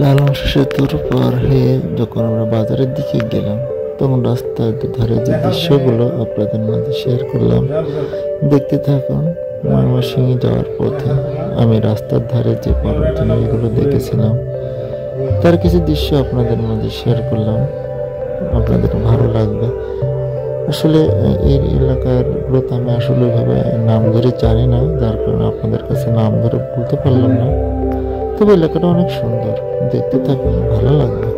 লালন সেতুর পার হয়ে যখন আমরা বাজারের দিকে গেলাম, তখন রাস্তার ধারে যে দৃশ্যগুলো আপনাদের মাঝে শেয়ার করলাম, দেখতে থাকুন। ময়মনসিংহে যাওয়ার পথে আমি রাস্তার ধারে যে পাহাড় জিনিসগুলো দেখেছিলাম, তার কিছু দৃশ্য আপনাদের মাঝে শেয়ার করলাম, আপনাদের ভালো লাগবে। আসলে এই এলাকার গুলোতে আমি আসলে ভাবে নাম ধরে জানি না, যার কারণে আপনাদের কাছে নাম ধরে বলতে পারলাম না। তবে এলাকাটা অনেক সুন্দর, দেখতে থাকুন, ভালো লাগবে।